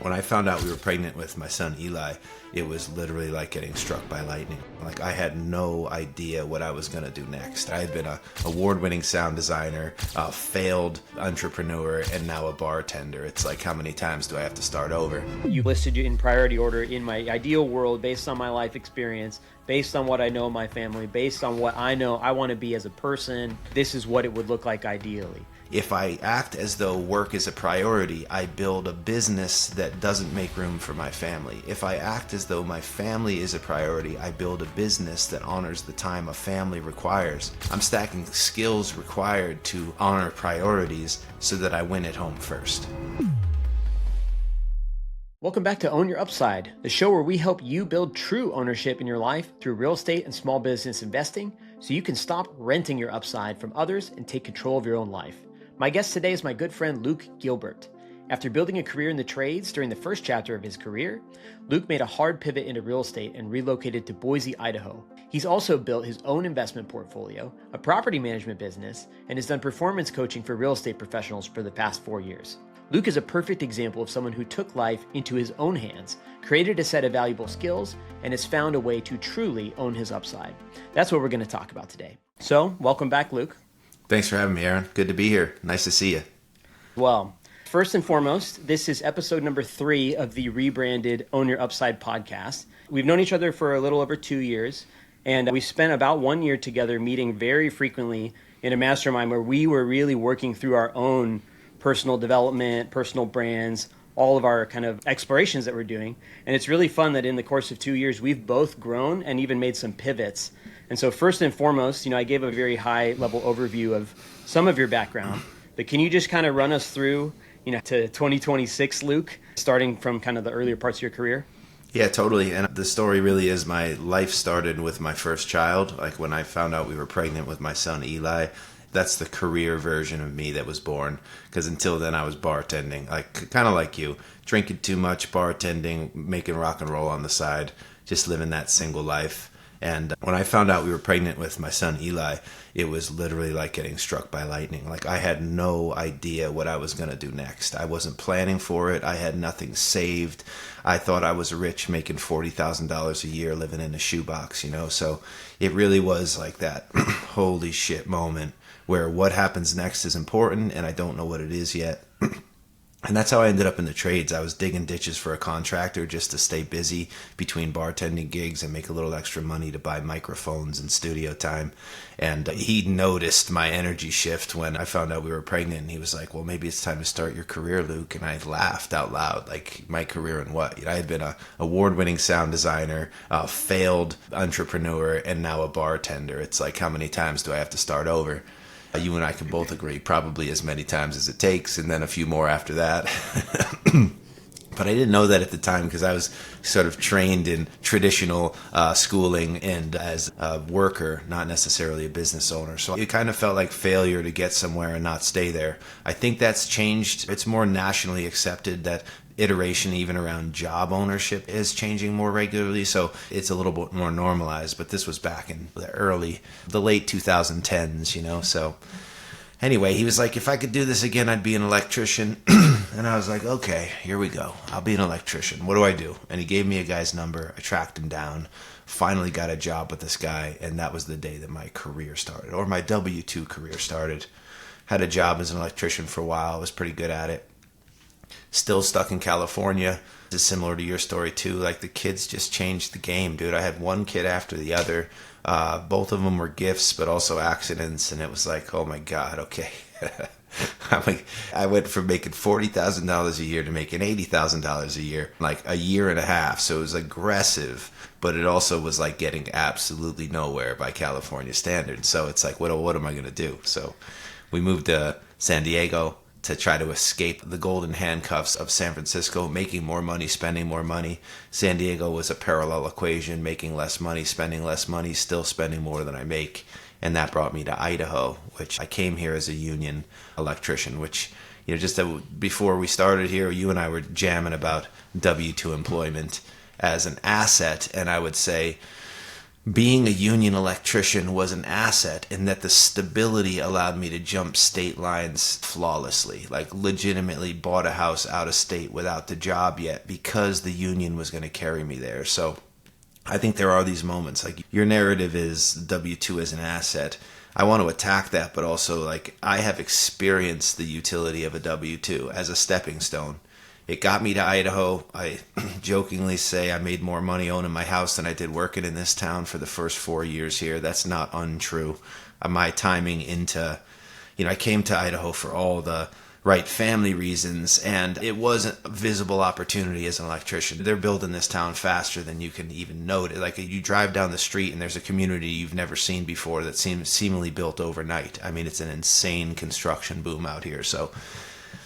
When I found out we were pregnant with my son Eli, it was literally like getting struck by lightning. Like I had no idea what I was going to do next. I had been an award-winning sound designer, a failed entrepreneur, and now a bartender. It's like, how many times do I have to start over? You listed in priority order in my ideal world based on my life experience, based on what I know of my family, based on what I know I want to be as a person. This is what it would look like ideally. If I act as though work is a priority, I build a business that doesn't make room for my family. If I act as though my family is a priority, I build a business that honors the time a family requires. I'm stacking skills required to honor priorities so that I win at home first. Welcome back to Own Your Upside, the show where we help you build true ownership in your life through real estate and small business investing so you can stop renting your upside from others and take control of your own life. My guest today is my good friend Luke Gilbert. After building a career in the trades during the first chapter of his career, Luke made a hard pivot into real estate and relocated to Boise, Idaho. He's also built his own investment portfolio, a property management business, and has done performance coaching for real estate professionals for the past 4 years. Luke is a perfect example of someone who took life into his own hands, created a set of valuable skills, and has found a way to truly own his upside. That's what we're going to talk about today. So, welcome back, Luke. Thanks for having me, Aaron. Good to be here. Nice to see you. Well, first and foremost, this is episode number 3 of the rebranded Own Your Upside podcast. We've known each other for a little over 2 years, and we spent about 1 year together meeting very frequently in a mastermind where we were really working through our own personal development, personal brands, all of our kind of explorations that we're doing. And it's really fun that in the course of 2 years, we've both grown and even made some pivots. And so first and foremost, I gave a very high level overview of some of your background, but can you just kind of run us through, to 2026, Luke, starting from kind of the earlier parts of your career? Yeah, totally. And the story really is my life started with my first child. Like when I found out we were pregnant with my son Eli, that's the career version of me that was born. Because until then I was bartending, like kind of like you, drinking too much, bartending, making rock and roll on the side, just living that single life. And when I found out we were pregnant with my son Eli, it was literally like getting struck by lightning. Like I had no idea what I was going to do next. I wasn't planning for it. I had nothing saved. I thought I was rich, making $40,000 a year, living in a shoebox, So it really was like that holy shit moment where what happens next is important and I don't know what it is yet. And that's how I ended up in the trades. I was digging ditches for a contractor just to stay busy between bartending gigs and make a little extra money to buy microphones and studio time. And he noticed my energy shift when I found out we were pregnant. And he was like, well, maybe it's time to start your career, Luke. And I laughed out loud, like, my career in what? I had been an award-winning sound designer, a failed entrepreneur, and now a bartender. It's like, how many times do I have to start over? You and I can both agree probably as many times as it takes, and then a few more after that. But I didn't know that at the time because I was sort of trained in traditional schooling and as a worker, not necessarily a business owner. So it kind of felt like failure to get somewhere and not stay there. I think that's changed. It's more nationally accepted that iteration even around job ownership is changing more regularly, so it's a little bit more normalized. But this was back in the late 2010s, so anyway, he was like, if I could do this again, I'd be an electrician. And I was like, okay, here we go, I'll be an electrician. What do I do? And he gave me a guy's number. I tracked him down, finally got a job with this guy, and that was the day that my career started, or my W-2 career started. Had a job as an electrician for a while. I was pretty good at it. Still stuck in California. It's similar to your story too. Like the kids just changed the game, dude. I had one kid after the other. Both of them were gifts, but also accidents. And it was like, oh my God, okay. I went from making $40,000 a year to making $80,000 a year, like a year and a half. So it was aggressive, but it also was like getting absolutely nowhere by California standards. So it's like, what am I going to do? So we moved to San Diego to try to escape the golden handcuffs of San Francisco, making more money, spending more money. San Diego was a parallel equation, making less money, still spending more than I make. And that brought me to Idaho, which I came here as a union electrician, which, just before we started here, you and I were jamming about W-2 employment as an asset. And I would say, being a union electrician was an asset in that the stability allowed me to jump state lines flawlessly. Like legitimately bought a house out of state without the job yet because the union was going to carry me there. So I think there are these moments, like your narrative is W-2 as an asset. I want to attack that, but also like I have experienced the utility of a W-2 as a stepping stone. It got me to Idaho. I jokingly say I made more money owning my house than I did working in this town for the first 4 years here. That's not untrue. My timing into, I came to Idaho for all the right family reasons, and it was a visible opportunity as an electrician. They're building this town faster than you can even note it. Like you drive down the street and there's a community you've never seen before that seems seemingly built overnight. I mean, it's an insane construction boom out here. So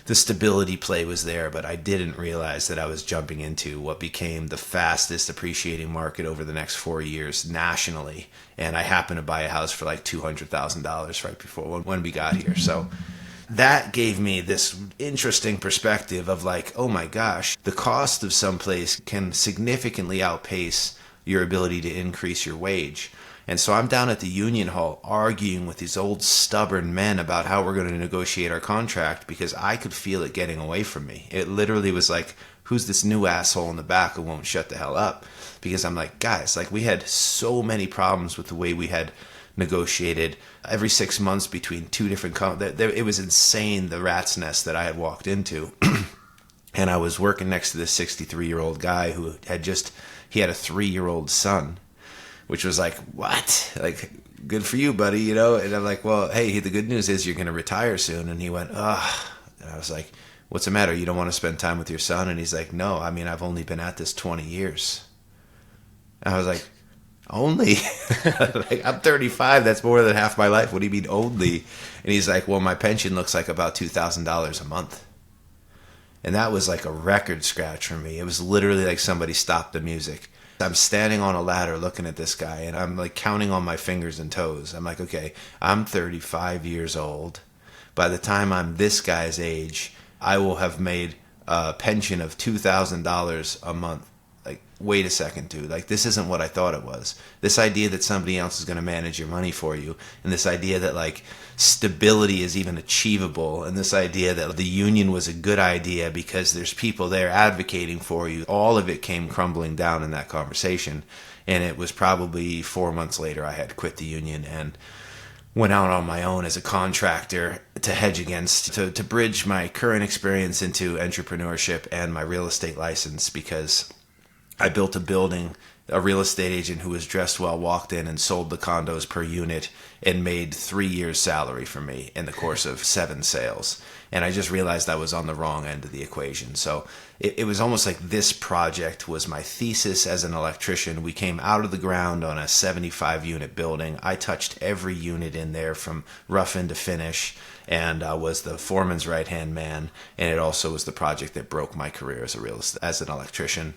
the stability play was there, but I didn't realize that I was jumping into what became the fastest appreciating market over the next 4 years nationally. And I happened to buy a house for like $200,000 right before when we got here. So that gave me this interesting perspective of like, oh my gosh, the cost of someplace can significantly outpace your ability to increase your wage. And so I'm down at the union hall arguing with these old stubborn men about how we're going to negotiate our contract because I could feel it getting away from me. It literally was like, who's this new asshole in the back who won't shut the hell up? Because I'm like, guys, like we had so many problems with the way we had negotiated every 6 months between two different it was insane, the rat's nest that I had walked into. And I was working next to this 63-year-old guy who he had a 3-year-old son, which was like, what? Like, good for you, buddy, And I'm like, well, hey, the good news is you're going to retire soon. And he went, ugh. And I was like, what's the matter? You don't want to spend time with your son? And he's like, no, I mean, I've only been at this 20 years. And I was like, only? Like, I'm 35. That's more than half my life. What do you mean only? And he's like, well, my pension looks like about $2,000 a month. And that was like a record scratch for me. It was literally like somebody stopped the music. I'm standing on a ladder looking at this guy, and I'm like counting on my fingers and toes. I'm like, okay, I'm 35 years old. By the time I'm this guy's age, I will have made a pension of $2,000 a month. Like, wait a second, dude. Like, this isn't what I thought it was. This idea that somebody else is going to manage your money for you, and this idea that, like, stability is even achievable, and this idea that the union was a good idea because there's people there advocating for you, all of it came crumbling down in that conversation. And it was probably 4 months later I had quit the union and went out on my own as a contractor to hedge against, to bridge my current experience into entrepreneurship and my real estate license, because I built a building. A real estate agent who was dressed well walked in and sold the condos per unit and made 3 years' salary for me in the course of 7 sales. And I just realized I was on the wrong end of the equation. So it was almost like this project was my thesis as an electrician. We came out of the ground on a 75-unit building. I touched every unit in there from rough into finish, and was the foreman's right-hand man. And it also was the project that broke my career as an electrician.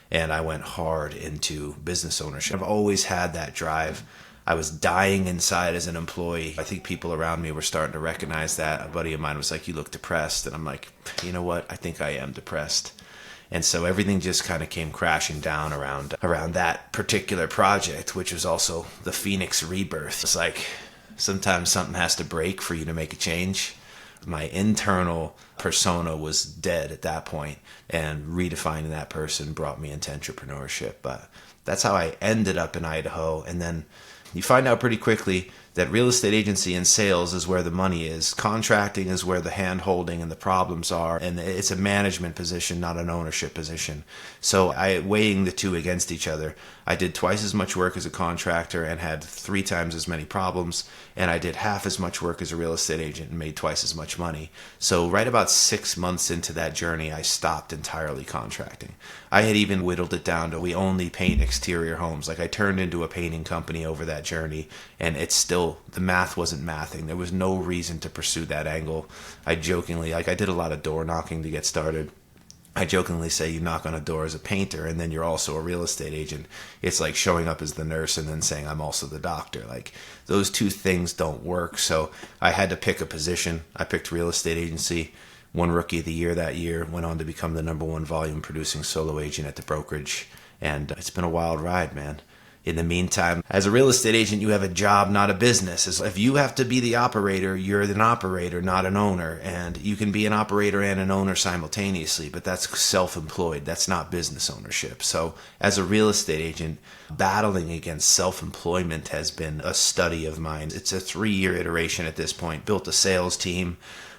And I went hard into business ownership. I've always had that drive. I was dying inside as an employee. I think people around me were starting to recognize that. A buddy of mine was like, you look depressed. And I'm like, you know what? I think I am depressed. And so everything just kind of came crashing down around that particular project, which was also the Phoenix rebirth. It's like sometimes something has to break for you to make a change. My internal persona was dead at that point, and redefining that person brought me into entrepreneurship. But that's how I ended up in Idaho. And then you find out pretty quickly that real estate agency and sales is where the money is. Contracting is where the hand-holding and the problems are. And it's a management position, not an ownership position. So weighing the two against each other, I did twice as much work as a contractor and had 3 times as many problems. And I did half as much work as a real estate agent and made twice as much money. So right about 6 months into that journey, I stopped entirely contracting. I had even whittled it down to we only paint exterior homes. Like, I turned into a painting company over that journey, and it's still, the math wasn't mathing. There was no reason to pursue that angle. I jokingly, I did a lot of door knocking to get started. I jokingly say you knock on a door as a painter and then you're also a real estate agent. It's like showing up as the nurse and then saying I'm also the doctor. Like, those two things don't work. So I had to pick a position. I picked real estate agency, won Rookie of the Year that year, went on to become the #1 volume producing solo agent at the brokerage. And it's been a wild ride, man. In the meantime, as a real estate agent, you have a job, not a business. If you have to be the operator, you're an operator, not an owner. And you can be an operator and an owner simultaneously, but that's self-employed. That's not business ownership. So as a real estate agent, battling against self-employment has been a study of mine. It's a 3-year iteration at this point. Built a sales team.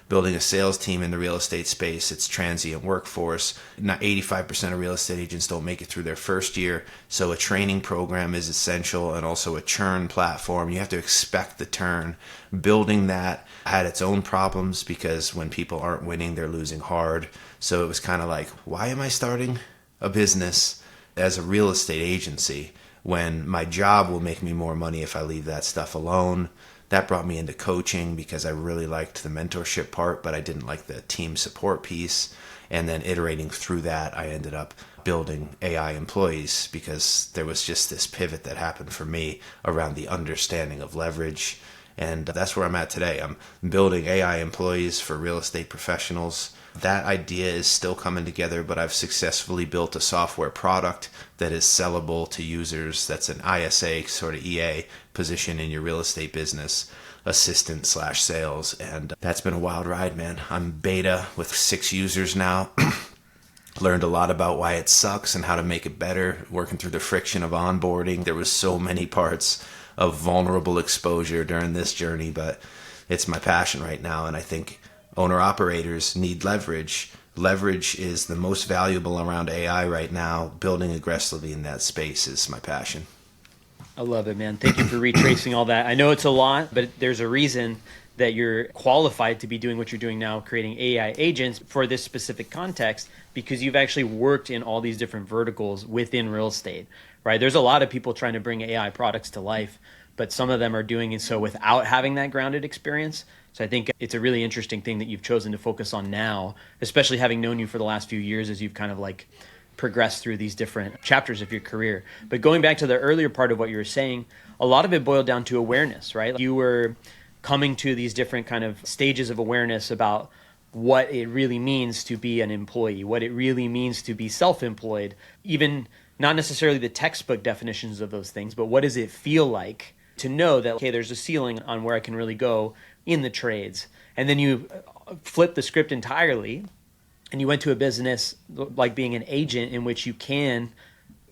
Building a sales team in the real estate space, it's transient workforce. Not 85% of real estate agents don't make it through their first year. So a training program is essential, and also a churn platform. You have to expect the turn. Building that had its own problems because when people aren't winning, they're losing hard. So it was kind of like, why am I starting a business as a real estate agency when my job will make me more money if I leave that stuff alone? That brought me into coaching because I really liked the mentorship part, but I didn't like the team support piece. And then iterating through that, I ended up building AI employees because there was just this pivot that happened for me around the understanding of leverage. And that's where I'm at today. I'm building AI employees for real estate professionals. That idea is still coming together, but I've successfully built a software product that is sellable to users. That's an ISA, sort of EA position in your real estate business, assistant/sales. And that's been a wild ride, man. I'm beta with 6 users now. Learned a lot about why it sucks and how to make it better, working through the friction of onboarding. There was so many parts of vulnerable exposure during this journey, but it's my passion right now. And I think owner-operators need leverage. Leverage is the most valuable around AI right now. Building aggressively in that space is my passion. I love it, man. Thank you for retracing all that. I know it's a lot, but there's a reason that you're qualified to be doing what you're doing now, creating AI agents for this specific context, because you've actually worked in all these different verticals within real estate, right? There's a lot of people trying to bring AI products to life, but some of them are doing it so without having that grounded experience. So I think it's a really interesting thing that you've chosen to focus on now, especially having known you for the last few years as you've kind of like progressed through these different chapters of your career. But going back to the earlier part of what you were saying, a lot of it boiled down to awareness, right? You were coming to these different kind of stages of awareness about what it really means to be an employee, what it really means to be self-employed, even not necessarily the textbook definitions of those things, but what does it feel like to know that, okay, there's a ceiling on where I can really go in the trades. And then you flip the script entirely and you went to a business like being an agent in which you can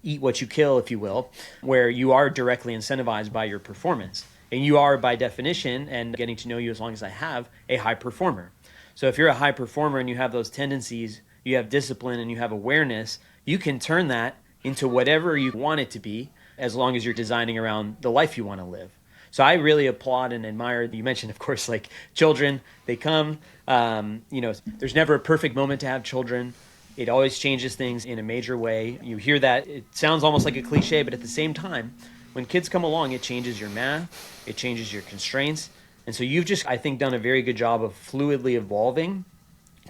eat what you kill, if you will, where you are directly incentivized by your performance. And you are, by definition, and getting to know you as long as I have, a high performer. So if you're a high performer and you have those tendencies, you have discipline and you have awareness, you can turn that into whatever you want it to be as long as you're designing around the life you want to live. So I really applaud and admire. You mentioned, of course, like children, they come, there's never a perfect moment to have children. It always changes things in a major way. You hear that, it sounds almost like a cliche, but at the same time, when kids come along, it changes your math, it changes your constraints. And so you've just, I think, done a very good job of fluidly evolving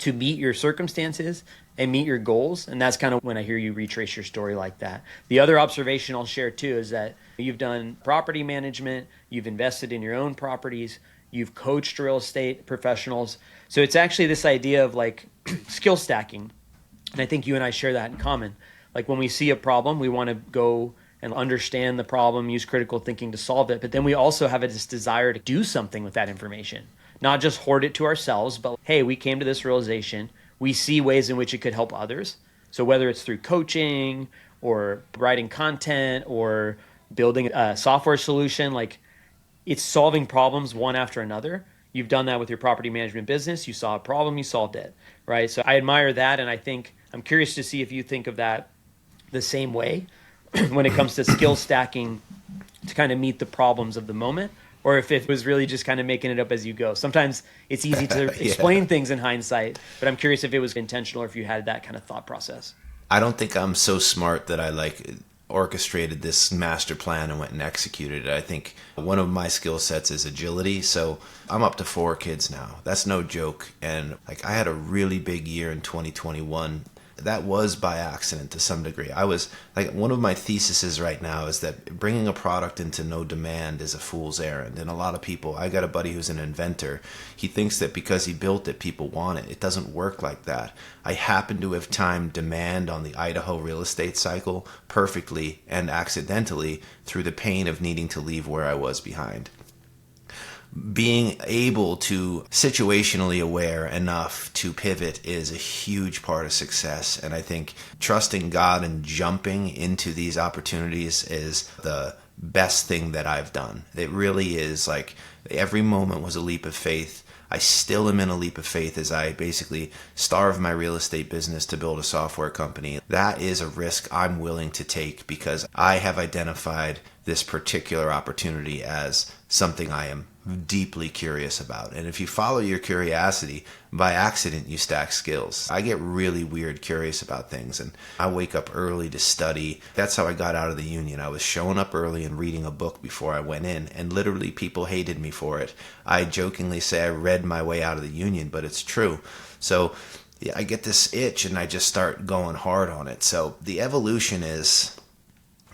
to meet your circumstances and meet your goals. And that's kind of when I hear you retrace your story like that. The other observation I'll share too is that you've done property management, you've invested in your own properties, you've coached real estate professionals. So it's actually this idea of like skill stacking. And I think you and I share that in common. Like when we see a problem, we want to go and understand the problem, use critical thinking to solve it. But then we also have this desire to do something with that information, not just hoard it to ourselves, but hey, we came to this realization. We see ways in which it could help others. So whether it's through coaching or writing content or building a software solution, like it's solving problems one after another. You've done that with your property management business. You saw a problem, you solved it, right? So I admire that. And I think I'm curious to see if you think of that the same way when it comes to skill stacking to kind of meet the problems of the moment, or if it was really just kind of making it up as you go. Sometimes it's easy to explain things in hindsight, but I'm curious if it was intentional or if you had that kind of thought process. I don't think I'm so smart that I orchestrated this master plan and went and executed it. I think one of my skill sets is agility. So I'm up to 4 kids now. That's no joke. And I had a really big year in 2021 that was by accident to some degree. I was like, one of my theses right now is that bringing a product into no demand is a fool's errand. And a lot of people, I got a buddy who's an inventor. He thinks that because he built it, people want it. It doesn't work like that. I happen to have timed demand on the Idaho real estate cycle perfectly and accidentally through the pain of needing to leave where I was behind. Being able to situationally aware enough to pivot is a huge part of success. And I think trusting God and jumping into these opportunities is the best thing that I've done. It really is. Like, every moment was a leap of faith. I still am in a leap of faith as I basically starve my real estate business to build a software company. That is a risk I'm willing to take because I have identified this particular opportunity as something I am deeply curious about. And if you follow your curiosity, by accident you stack skills. I get really weird curious about things, and I wake up early to study. That's how I got out of the union. I was showing up early and reading a book before I went in, and literally people hated me for it. I jokingly say I read my way out of the union, but it's true. So yeah, I get this itch and I just start going hard on it. So the evolution is,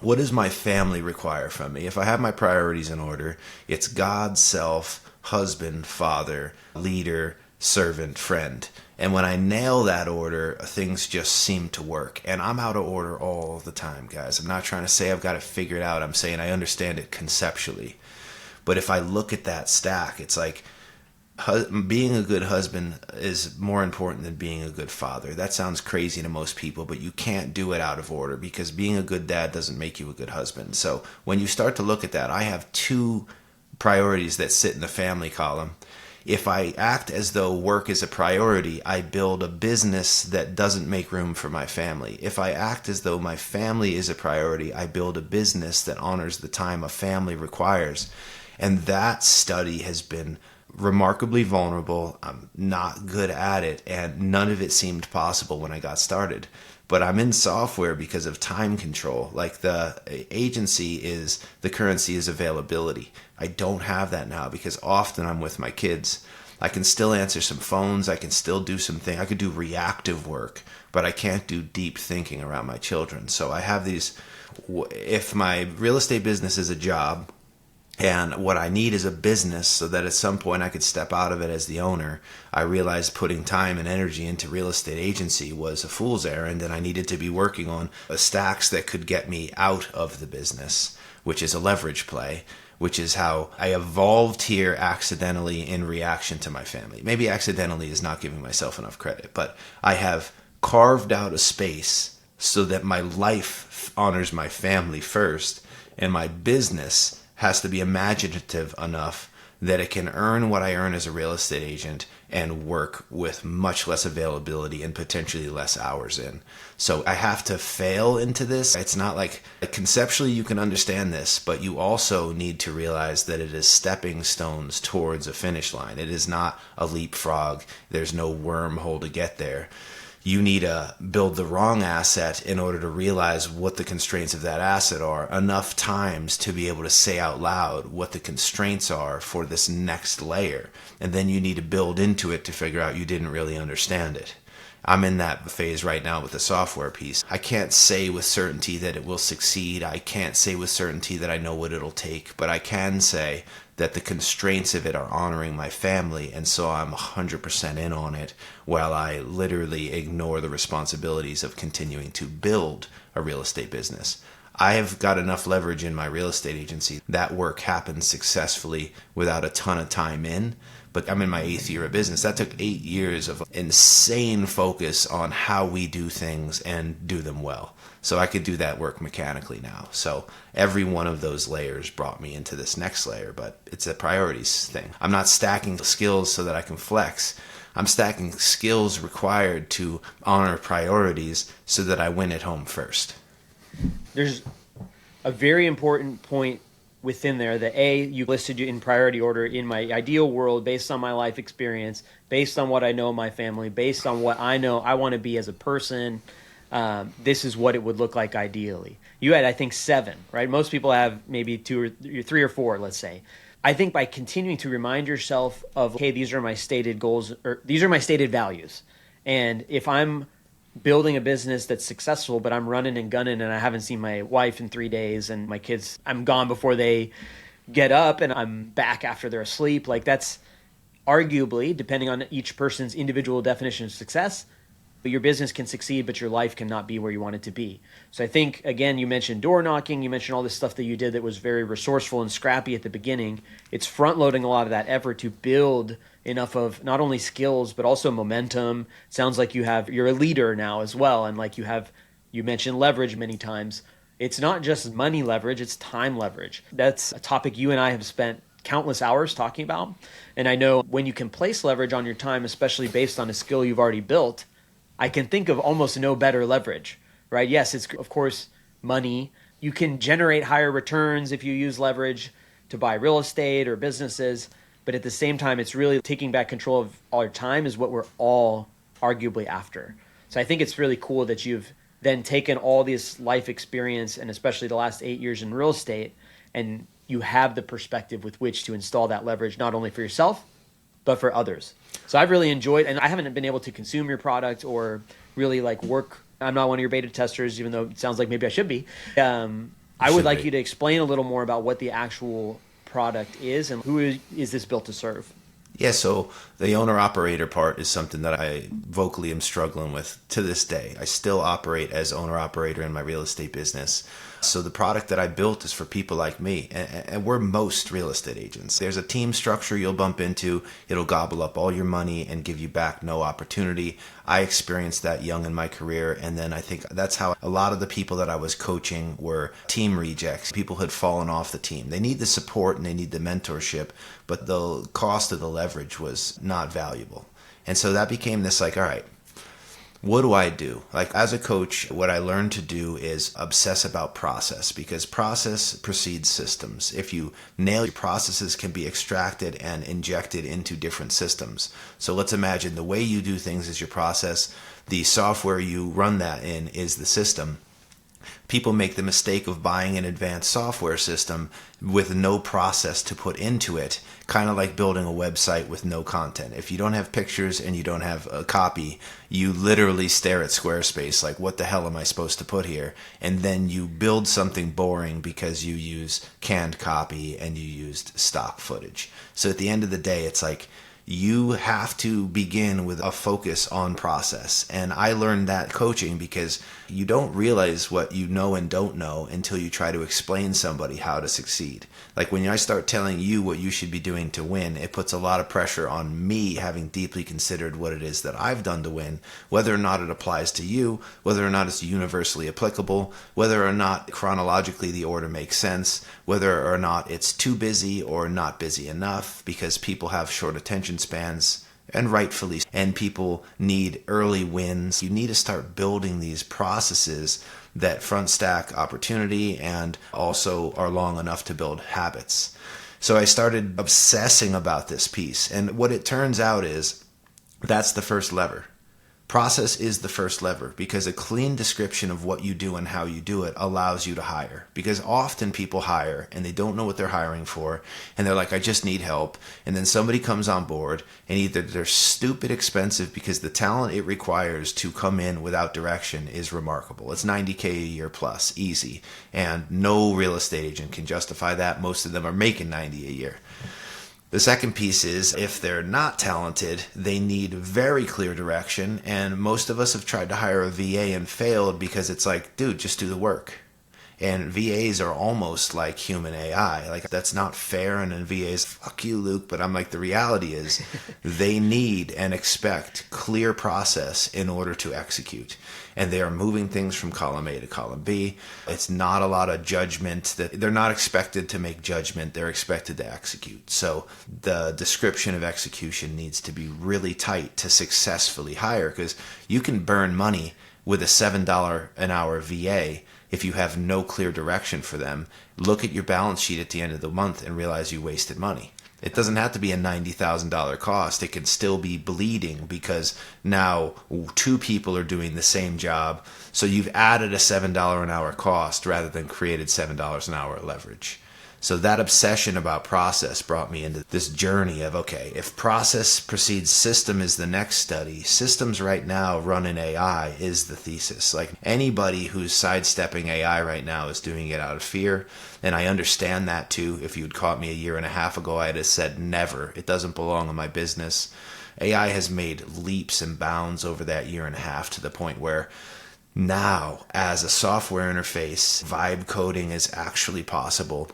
what does my family require from me? If I have my priorities in order, it's God, self, husband, father, leader, servant, friend. And when I nail that order, things just seem to work. And I'm out of order all the time, guys. I'm not trying to say I've got it figured out. I'm saying I understand it conceptually. But if I look at that stack, it's like, being a good husband is more important than being a good father. That sounds crazy to most people, but you can't do it out of order because being a good dad doesn't make you a good husband. So when you start to look at that, I have two priorities that sit in the family column. If I act as though work is a priority, I build a business that doesn't make room for my family. If I act as though my family is a priority, I build a business that honors the time a family requires. And that study has been remarkably vulnerable. I'm not good at it, and none of it seemed possible when I got started. But I'm in software because of time control. Like, the agency is, the currency is availability. I don't have that now because often I'm with my kids. I can still answer some phones. I can still do some things. I could do reactive work, but I can't do deep thinking around my children. So I have these, if my real estate business is a job, and what I need is a business so that at some point I could step out of it as the owner, I realized putting time and energy into real estate agency was a fool's errand, and I needed to be working on stacks that could get me out of the business, which is a leverage play, which is how I evolved here accidentally in reaction to my family. Maybe accidentally is not giving myself enough credit, but I have carved out a space so that my life honors my family first, and my business has to be imaginative enough that it can earn what I earn as a real estate agent and work with much less availability and potentially less hours in. So I have to fail into this. It's not like conceptually you can understand this, but you also need to realize that it is stepping stones towards a finish line. It is not a leapfrog. There's no wormhole to get there. You need to build the wrong asset in order to realize what the constraints of that asset are enough times to be able to say out loud what the constraints are for this next layer. And then you need to build into it to figure out you didn't really understand it. I'm in that phase right now with the software piece. I can't say with certainty that it will succeed. I can't say with certainty that I know what it'll take, but I can say that the constraints of it are honoring my family, and so I'm 100% in on it while I literally ignore the responsibilities of continuing to build a real estate business. I have got enough leverage in my real estate agency. That work happens successfully without a ton of time in, but I'm in my 8th year of business. That took 8 years of insane focus on how we do things and do them well. So I could do that work mechanically now. So every one of those layers brought me into this next layer, but it's a priorities thing. I'm not stacking skills so that I can flex. I'm stacking skills required to honor priorities so that I win at home first. There's a very important point within there that you listed in priority order in my ideal world based on my life experience, based on what I know of my family, based on what I know I want to be as a person. This is what it would look like ideally. You had, I think, 7, right? Most people have maybe 2 or 3 or 4, let's say. I think by continuing to remind yourself of, okay, these are my stated goals, or these are my stated values. And if I'm building a business that's successful, but I'm running and gunning and I haven't seen my wife in 3 days and my kids, I'm gone before they get up and I'm back after they're asleep. Like that's arguably, depending on each person's individual definition of success, but your business can succeed, but your life cannot be where you want it to be. So I think, again, you mentioned door knocking, you mentioned all this stuff that you did that was very resourceful and scrappy at the beginning. It's front loading a lot of that effort to build enough of not only skills, but also momentum. Sounds like you're a leader now as well. And like you mentioned leverage many times. It's not just money leverage, it's time leverage. That's a topic you and I have spent countless hours talking about. And I know when you can place leverage on your time, especially based on a skill you've already built, I can think of almost no better leverage, right? Yes, it's of course money. You can generate higher returns if you use leverage to buy real estate or businesses. But at the same time, it's really taking back control of all your time is what we're all arguably after. So I think it's really cool that you've then taken all this life experience and especially the last 8 years in real estate, and you have the perspective with which to install that leverage, not only for yourself, but for others. So I've really enjoyed, and I haven't been able to consume your product or really like work. I'm not one of your beta testers, even though it sounds like maybe I should be. I would like you to explain a little more about what the actual product is and who is this built to serve? Yeah, so the owner-operator part is something that I vocally am struggling with to this day. I still operate as owner-operator in my real estate business. So the product that I built is for people like me, and we're most real estate agents. There's a team structure you'll bump into. It'll gobble up all your money and give you back no opportunity. I experienced that young in my career, and then I think that's how a lot of the people that I was coaching were team rejects. People had fallen off the team. They need the support and they need the mentorship, but the cost of the leverage was not valuable. And so that became this like, all right, what do I do? Like as a coach, what I learned to do is obsess about process, because process precedes systems. If you nail your processes, can be extracted and injected into different systems. So let's imagine the way you do things is your process. The software you run that in is the system. People make the mistake of buying an advanced software system with no process to put into it, kind of like building a website with no content. If you don't have pictures and you don't have a copy, you literally stare at Squarespace like, what the hell am I supposed to put here? And then you build something boring because you use canned copy and you used stock footage. So at the end of the day, it's like, you have to begin with a focus on process. And I learned that coaching because you don't realize what you know and don't know until you try to explain somebody how to succeed. Like when I start telling you what you should be doing to win, it puts a lot of pressure on me having deeply considered what it is that I've done to win, whether or not it applies to you, whether or not it's universally applicable, whether or not chronologically the order makes sense, whether or not it's too busy or not busy enough, because people have short attention spans, and rightfully, and people need early wins. You need to start building these processes that front stack opportunity and also are long enough to build habits. So I started obsessing about this piece, and what it turns out is that's the first lever. Process is the first lever, because a clean description of what you do and how you do it allows you to hire. Because often people hire and they don't know what they're hiring for, and they're like, I just need help. And then somebody comes on board and either they're stupid expensive because the talent it requires to come in without direction is remarkable. It's $90K a year plus, easy. And no real estate agent can justify that. Most of them are making $90 a year. The second piece is, if they're not talented, they need very clear direction. And most of us have tried to hire a VA and failed because it's like, dude, just do the work. And VAs are almost like human AI. Like, that's not fair. And then VAs, fuck you, Luke. But I'm like, the reality is they need and expect clear process in order to execute. And they are moving things from column A to column B. It's not a lot of judgment. That they're not expected to make judgment. They're expected to execute. So the description of execution needs to be really tight to successfully hire, because you can burn money with a $7 an hour VA if you have no clear direction for them. Look at your balance sheet at the end of the month and realize you wasted money. It doesn't have to be a $90,000 cost. It can still be bleeding because now two people are doing the same job. So you've added a $7 an hour cost rather than created $7 an hour leverage. So that obsession about process brought me into this journey of, okay, if process precedes system is the next study, systems right now run in AI is the thesis. Like anybody who's sidestepping AI right now is doing it out of fear. And I understand that too. If you'd caught me a year and a half ago, I'd have said never. It doesn't belong in my business. AI has made leaps and bounds over that year and a half to the point where now, as a software interface, vibe coding is actually possible.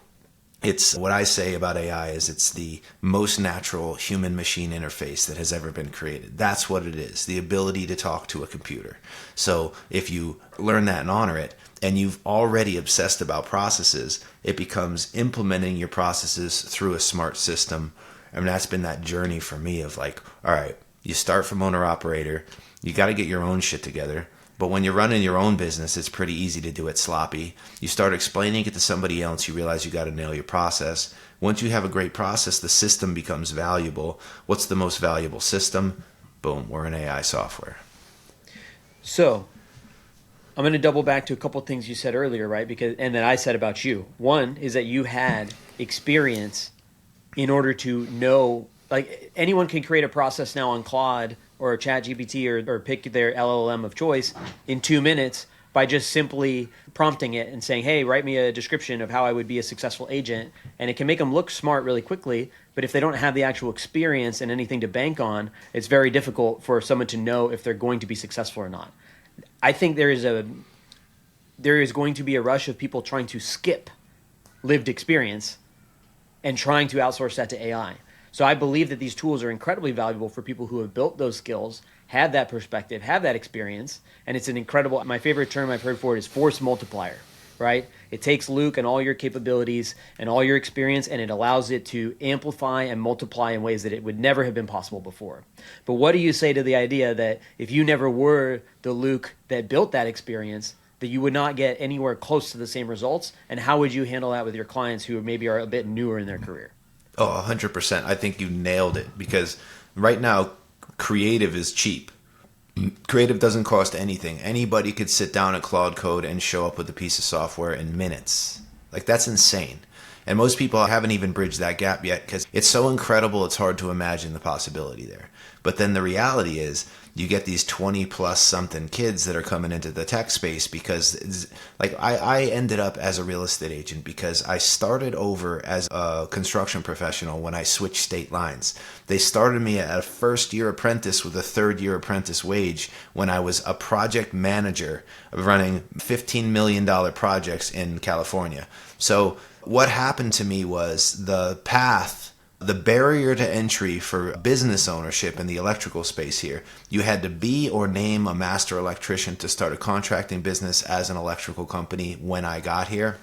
It's what I say about AI is it's the most natural human-machine interface that has ever been created. That's what it is, the ability to talk to a computer. So if you learn that and honor it, and you've already obsessed about processes, it becomes implementing your processes through a smart system. And that's been that journey for me of like, all right, you start from owner-operator, you got to get your own shit together. But when you're running your own business, it's pretty easy to do it sloppy. You start explaining it to somebody else, you realize you got to nail your process. Once you have a great process, the system becomes valuable. What's the most valuable system? Boom, we're in AI software. So I'm going to double back to a couple things you said earlier, right? And that I said about you. One is that you had experience in order to know, like anyone can create a process now on Claude or ChatGPT or pick their LLM of choice in 2 minutes by just simply prompting it and saying, hey, write me a description of how I would be a successful agent. And it can make them look smart really quickly. But if they don't have the actual experience and anything to bank on, it's very difficult for someone to know if they're going to be successful or not. I think there is going to be a rush of people trying to skip lived experience and trying to outsource that to AI. So I believe that these tools are incredibly valuable for people who have built those skills, have that perspective, have that experience, and it's an incredible, my favorite term I've heard for it is force multiplier, right? It takes Luke and all your capabilities and all your experience, and it allows it to amplify and multiply in ways that it would never have been possible before. But what do you say to the idea that if you never were the Luke that built that experience, that you would not get anywhere close to the same results? And how would you handle that with your clients who maybe are a bit newer in their career? Oh, 100%. I think you nailed it because right now, creative is cheap. Creative doesn't cost anything. Anybody could sit down at Claude Code and show up with a piece of software in minutes. Like, that's insane. And most people haven't even bridged that gap yet because it's so incredible, it's hard to imagine the possibility there. But then the reality is you get these 20 plus something kids that are coming into the tech space because like I ended up as a real estate agent because I started over as a construction professional when I switched state lines. They started me at a first year apprentice with a third year apprentice wage when I was a project manager running $15 million projects in California. So what happened to me was the barrier to entry for business ownership in the electrical space here. You had to be or name a master electrician to start a contracting business as an electrical company when I got here.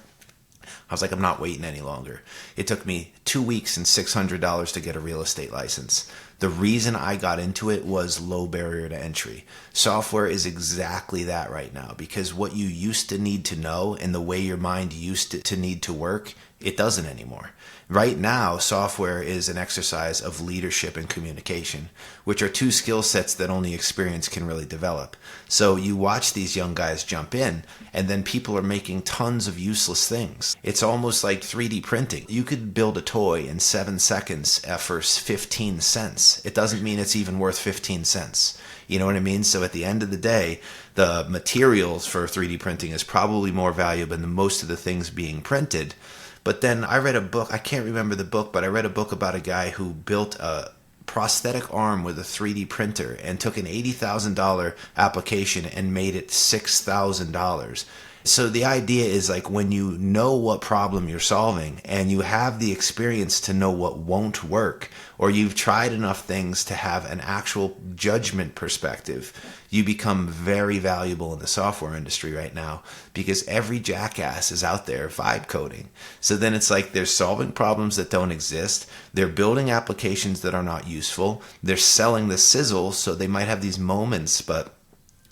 I was like, I'm not waiting any longer. It took me 2 weeks and $600 to get a real estate license. The reason I got into it was low barrier to entry. Software is exactly that right now because what you used to need to know and the way your mind used to need to work, it doesn't anymore. Right now, software is an exercise of leadership and communication, which are two skill sets that only experience can really develop. So you watch these young guys jump in, and then people are making tons of useless things. It's almost like 3D printing. You could build a toy in 7 seconds for 15 cents. It doesn't mean it's even worth 15 cents. You know what I mean? So at the end of the day, the materials for 3D printing is probably more valuable than most of the things being printed. But then I read a book, I can't remember the book, but I read a book about a guy who built a prosthetic arm with a 3D printer and took an $80,000 application and made it $6,000. So the idea is like when you know what problem you're solving and you have the experience to know what won't work, or you've tried enough things to have an actual judgment perspective, you become very valuable in the software industry right now because every jackass is out there vibe coding. So then it's like they're solving problems that don't exist. They're building applications that are not useful. They're selling the sizzle, so they might have these moments, but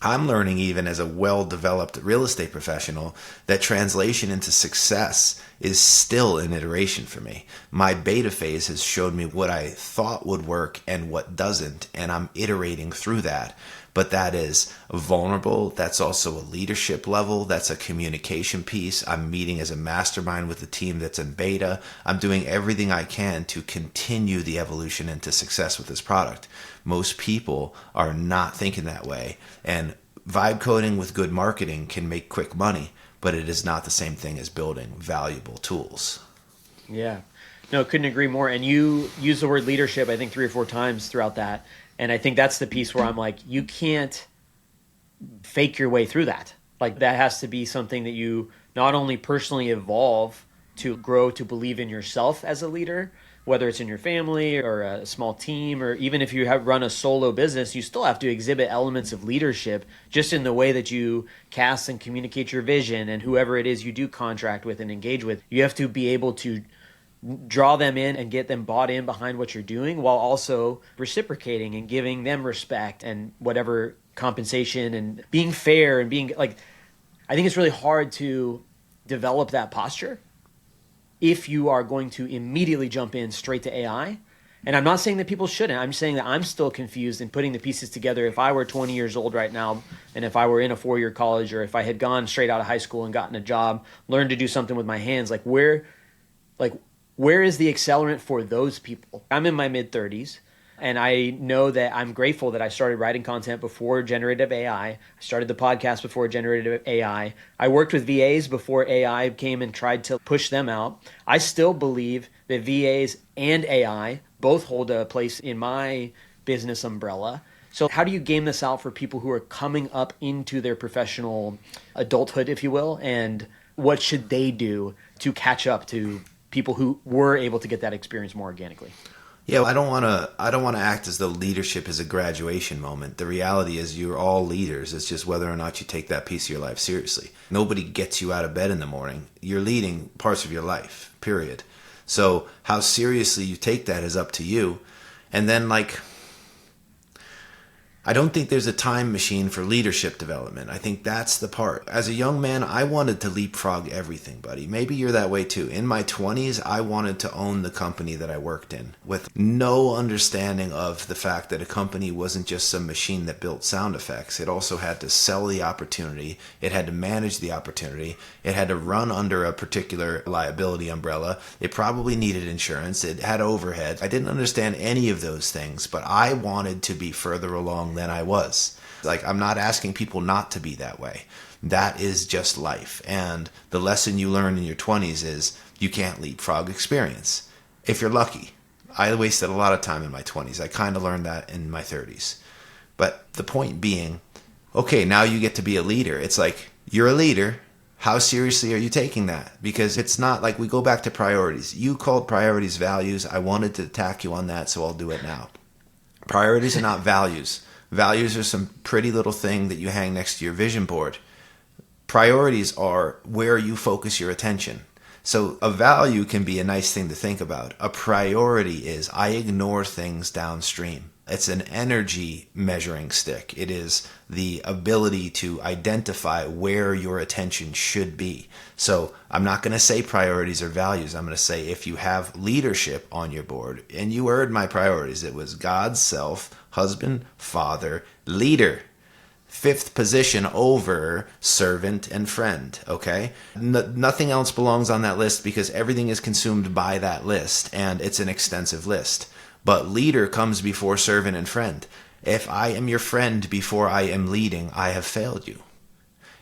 I'm learning even as a well-developed real estate professional that translation into success is still an iteration for me. My beta phase has showed me what I thought would work and what doesn't, and I'm iterating through that. but that is vulnerable. That's also a leadership level. That's a communication piece. I'm meeting as a mastermind with a team that's in beta. I'm doing everything I can to continue the evolution into success with this product. Most people are not thinking that way. And vibe coding with good marketing can make quick money, but it is not the same thing as building valuable tools. Yeah. No, couldn't agree more. And you use the word leadership, I think 3 or 4 times throughout that. And I think that's the piece where I'm like, you can't fake your way through that. Like that has to be something that you not only personally evolve to grow to believe in yourself as a leader, whether it's in your family or a small team, or even if you have run a solo business, you still have to exhibit elements of leadership just in the way that you cast and communicate your vision, and whoever it is you do contract with and engage with, you have to be able to draw them in and get them bought in behind what you're doing, while also reciprocating and giving them respect and whatever compensation and being fair and being like, I think it's really hard to develop that posture if you are going to immediately jump in straight to AI. And I'm not saying that people shouldn't. I'm saying that I'm still confused in putting the pieces together. If I were 20 years old right now, and if I were in a 4-year college, or if I had gone straight out of high school and gotten a job, learned to do something with my hands, where is the accelerant for those people? I'm in my mid-30s, and I know that I'm grateful that I started writing content before generative AI. I started the podcast before generative AI. I worked with VAs before AI came and tried to push them out. I still believe that VAs and AI both hold a place in my business umbrella. So how do you game this out for people who are coming up into their professional adulthood, if you will, and what should they do to catch up to people who were able to get that experience more organically? Yeah, I don't want to act as though leadership is a graduation moment. The reality is you're all leaders. It's just whether or not you take that piece of your life seriously. Nobody gets you out of bed in the morning. You're leading parts of your life, period. So how seriously you take that is up to you. And then I don't think there's a time machine for leadership development. I think that's the part. As a young man, I wanted to leapfrog everything, buddy. Maybe you're that way too. In my 20s, I wanted to own the company that I worked in with no understanding of the fact that a company wasn't just some machine that built sound effects. It also had to sell the opportunity. It had to manage the opportunity. It had to run under a particular liability umbrella. It probably needed insurance. It had overhead. I didn't understand any of those things, but I wanted to be further along than I was. I'm not asking people not to be that way. That is just life. And the lesson you learn in your 20s is you can't leapfrog experience. If you're lucky. I wasted a lot of time in my 20s. I kind of learned that in my 30s. But the point being, okay, now you get to be a leader. It's like, you're a leader. How seriously are you taking that? Because it's not like we go back to priorities. You called priorities values. I wanted to attack you on that, so I'll do it now. Priorities are not values. Values are some pretty little thing that you hang next to your vision board. Priorities are where you focus your attention. So a value can be a nice thing to think about. A priority is I ignore things downstream. It's an energy measuring stick. It is the ability to identify where your attention should be. So I'm not going to say priorities or values. I'm going to say if you have leadership on your board, and you heard my priorities, it was God, self, husband, father, leader. 5th position over servant and friend, okay? Nothing else belongs on that list because everything is consumed by that list, and it's an extensive list. But leader comes before servant and friend. If I am your friend before I am leading, I have failed you.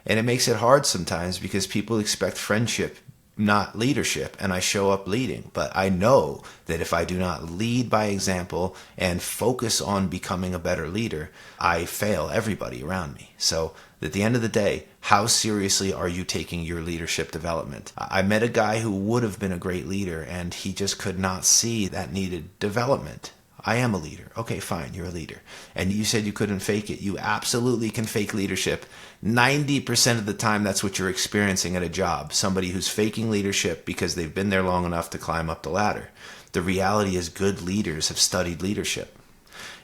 And it makes it hard sometimes because people expect friendship, not leadership, and I show up leading. But I know that if I do not lead by example and focus on becoming a better leader, I fail everybody around me. So at the end of the day, how seriously are you taking your leadership development? I met a guy who would have been a great leader, and he just could not see that needed development. I am a leader. Okay, fine, you're a leader. And you said you couldn't fake it. You absolutely can fake leadership. 90% of the time, that's what you're experiencing at a job. Somebody who's faking leadership because they've been there long enough to climb up the ladder. The reality is good leaders have studied leadership.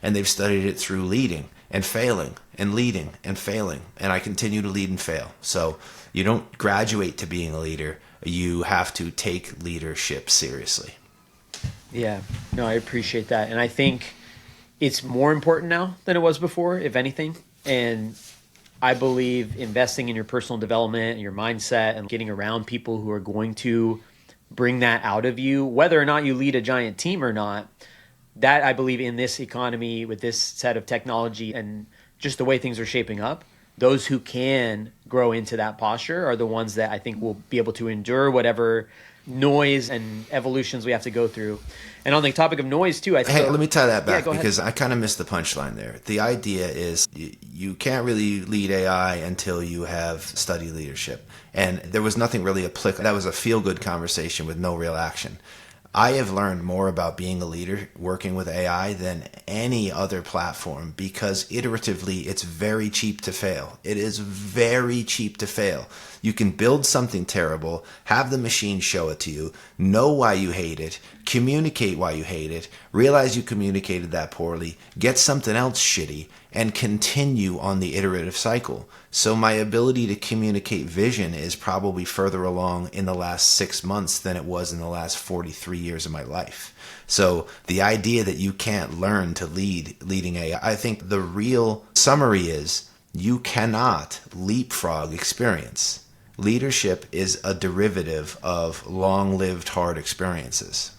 And they've studied it through leading and failing and leading and failing. And I continue to lead and fail. So you don't graduate to being a leader. You have to take leadership seriously. Yeah, no, I appreciate that. And I think it's more important now than it was before, if anything. And I believe investing in your personal development and your mindset and getting around people who are going to bring that out of you, whether or not you lead a giant team or not, that I believe in this economy with this set of technology and just the way things are shaping up, those who can grow into that posture are the ones that I think will be able to endure whatever noise and evolutions we have to go through. And on the topic of noise too, I think. Hey, let me tie that back go ahead. because I kind of missed the punchline there. The idea is you can't really lead AI until you have studied leadership. And there was nothing really applicable. That was a feel-good conversation with no real action. I have learned more about being a leader working with AI than any other platform because iteratively it's very cheap to fail. It is very cheap to fail. You can build something terrible, have the machine show it to you, know why you hate it, communicate why you hate it, realize you communicated that poorly, get something else shitty, and continue on the iterative cycle. So my ability to communicate vision is probably further along in the last 6 months than it was in the last 43 years of my life. So the idea that you can't learn to leading AI, I think the real summary is you cannot leapfrog experience. Leadership is a derivative of long-lived hard experiences.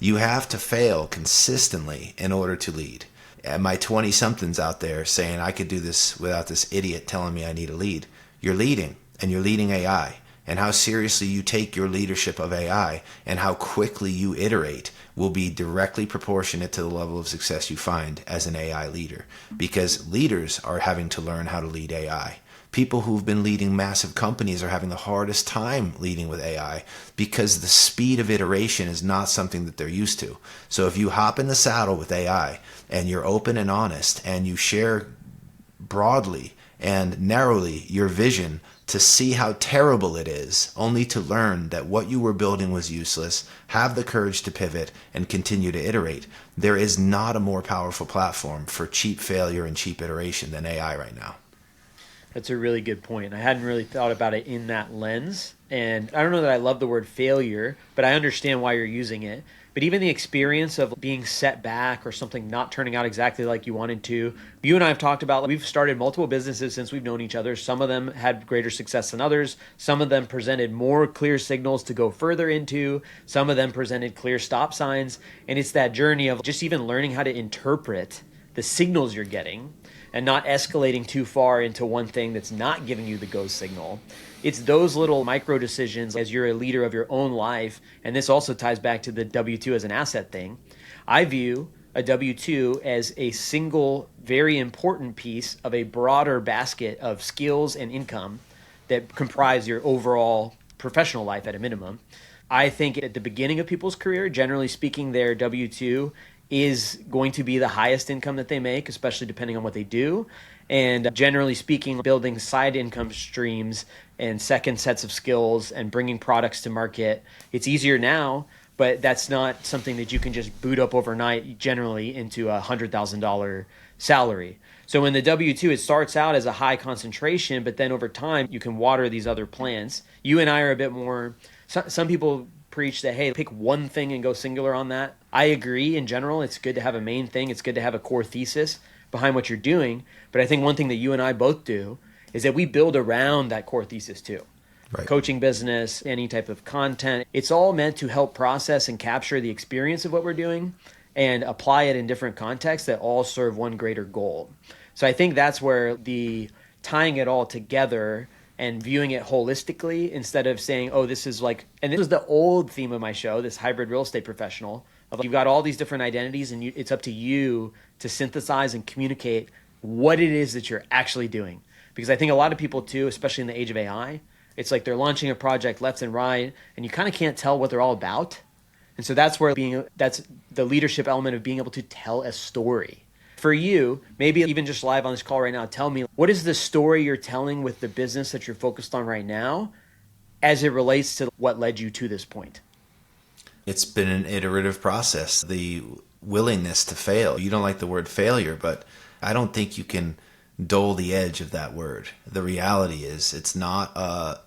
You have to fail consistently in order to lead. And my 20-somethings out there saying I could do this without this idiot telling me I need a lead. You're leading, and you're leading AI. And how seriously you take your leadership of AI and how quickly you iterate will be directly proportionate to the level of success you find as an AI leader. Because leaders are having to learn how to lead AI. People who've been leading massive companies are having the hardest time leading with AI because the speed of iteration is not something that they're used to. So if you hop in the saddle with AI and you're open and honest and you share broadly and narrowly your vision to see how terrible it is, only to learn that what you were building was useless, have the courage to pivot and continue to iterate, there is not a more powerful platform for cheap failure and cheap iteration than AI right now. That's a really good point. I hadn't really thought about it in that lens. And I don't know that I love the word failure, but I understand why you're using it. But even the experience of being set back or something not turning out exactly like you wanted to. You and I have talked about, we've started multiple businesses since we've known each other. Some of them had greater success than others. Some of them presented more clear signals to go further into. Some of them presented clear stop signs. And it's that journey of just even learning how to interpret the signals you're getting and not escalating too far into one thing that's not giving you the go signal. It's those little micro decisions as you're a leader of your own life. And this also ties back to the W-2 as an asset thing. I view a W-2 as a single, very important piece of a broader basket of skills and income that comprise your overall professional life at a minimum. I think at the beginning of people's career, generally speaking, their W-2 is going to be the highest income that they make, especially depending on what they do. And generally speaking, building side income streams and second sets of skills and bringing products to market, it's easier now, but that's not something that you can just boot up overnight generally into a $100,000 salary. So in the W-2, it starts out as a high concentration, but then over time, you can water these other plants. You and I are a bit more, some people preach that, hey, pick one thing and go singular on that. I agree in general. It's good to have a main thing. It's good to have a core thesis behind what you're doing. But I think one thing that you and I both do is that we build around that core thesis too. Right. Coaching business, any type of content. It's all meant to help process and capture the experience of what we're doing and apply it in different contexts that all serve one greater goal. So I think that's where the tying it all together and viewing it holistically instead of saying, oh, this is like, and this was the old theme of my show, this hybrid real estate professional, of you've got all these different identities and it's up to you to synthesize and communicate what it is that you're actually doing. Because I think a lot of people too, especially in the age of AI, it's like they're launching a project left and right and you kind of can't tell what they're all about. And so that's where that's the leadership element of being able to tell a story. For you, maybe even just live on this call right now, tell me, what is the story you're telling with the business that you're focused on right now as it relates to what led you to this point? It's been an iterative process. The willingness to fail. You don't like the word failure, but I don't think you can dull the edge of that word. The reality is it's not,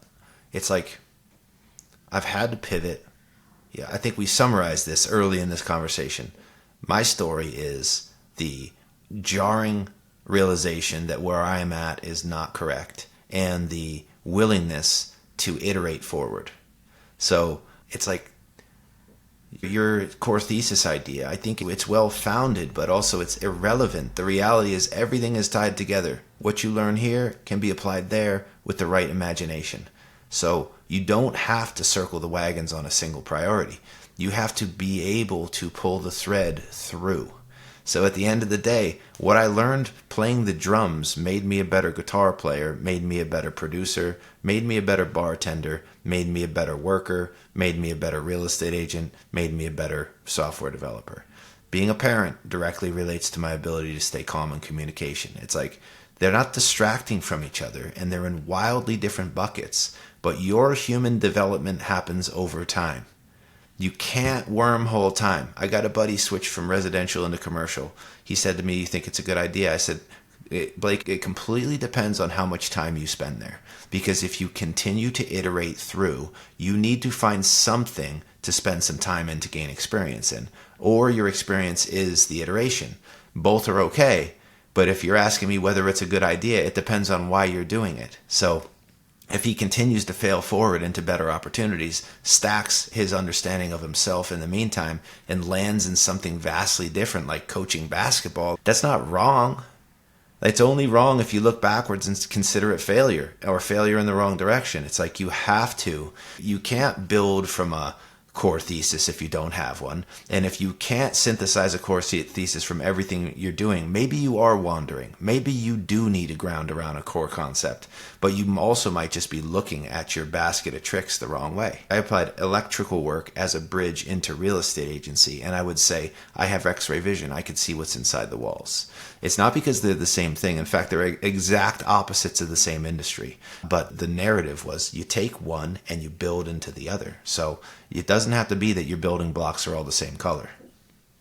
it's like I've had to pivot. Yeah, I think we summarized this early in this conversation. My story is the jarring realization that where I am at is not correct, and the willingness to iterate forward. So it's like your core thesis idea, I think it's well founded, but also it's irrelevant. The reality is everything is tied together. What you learn here can be applied there with the right imagination. So you don't have to circle the wagons on a single priority. You have to be able to pull the thread through. So at the end of the day, what I learned playing the drums made me a better guitar player, made me a better producer, made me a better bartender, made me a better worker, made me a better real estate agent, made me a better software developer. Being a parent directly relates to my ability to stay calm in communication. It's like they're not distracting from each other, and they're in wildly different buckets, but your human development happens over time. You can't wormhole time. I got a buddy switch from residential into commercial. He said to me, "You think it's a good idea?" I said, "Blake, it completely depends on how much time you spend there. Because if you continue to iterate through, you need to find something to spend some time in to gain experience in. Or your experience is the iteration. Both are okay, but if you're asking me whether it's a good idea, it depends on why you're doing it." So if he continues to fail forward into better opportunities, stacks his understanding of himself in the meantime, and lands in something vastly different like coaching basketball, that's not wrong. It's only wrong if you look backwards and consider it failure, or failure in the wrong direction. It's like you can't build from a core thesis if you don't have one. And if you can't synthesize a core thesis from everything you're doing, maybe you are wandering. Maybe you do need to ground around a core concept, but you also might just be looking at your basket of tricks the wrong way. I applied electrical work as a bridge into real estate agency, and I would say I have X-ray vision. I could see what's inside the walls. It's not because they're the same thing. In fact, they're exact opposites of the same industry. But the narrative was you take one and you build into the other. So it doesn't have to be that your building blocks are all the same color.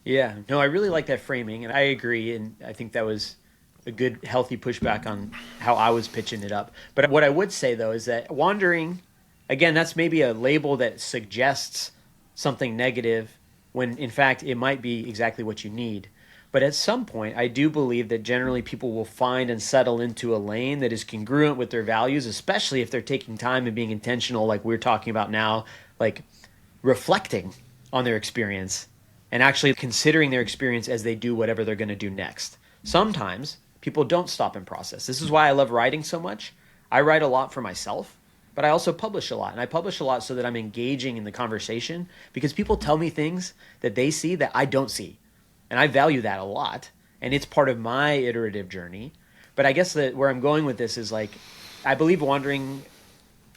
Yeah, no, I really like that framing, and I agree, and I think that was a good, healthy pushback on how I was pitching it up. But what I would say, though, is that wandering, again, that's maybe a label that suggests something negative when, in fact, it might be exactly what you need. But at some point, I do believe that generally people will find and settle into a lane that is congruent with their values, especially if they're taking time and being intentional, like we're talking about now, like reflecting on their experience and actually considering their experience as they do whatever they're going to do next. Sometimes people don't stop and process. This is why I love writing so much. I write a lot for myself, but I also publish a lot. And I publish a lot so that I'm engaging in the conversation, because people tell me things that they see that I don't see. And I value that a lot. And it's part of my iterative journey. But I guess that where I'm going with this is like, I believe wandering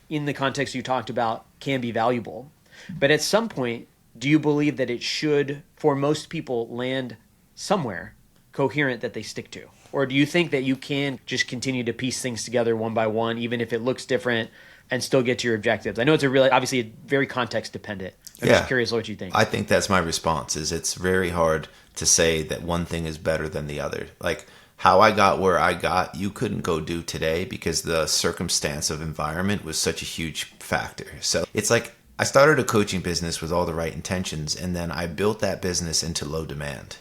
in the context you talked about can be valuable. But at some point, do you believe that it should, for most people, land somewhere coherent that they stick to? Or do you think that you can just continue to piece things together one by one, even if it looks different, and still get to your objectives? I know it's obviously very context dependent. I'm just curious what you think. I think that's my response, is it's very hard to say that one thing is better than the other. Like how I got where I got, you couldn't go do today because the circumstance of environment was such a huge factor. So it's like I started a coaching business with all the right intentions, and then I built that business into low demand.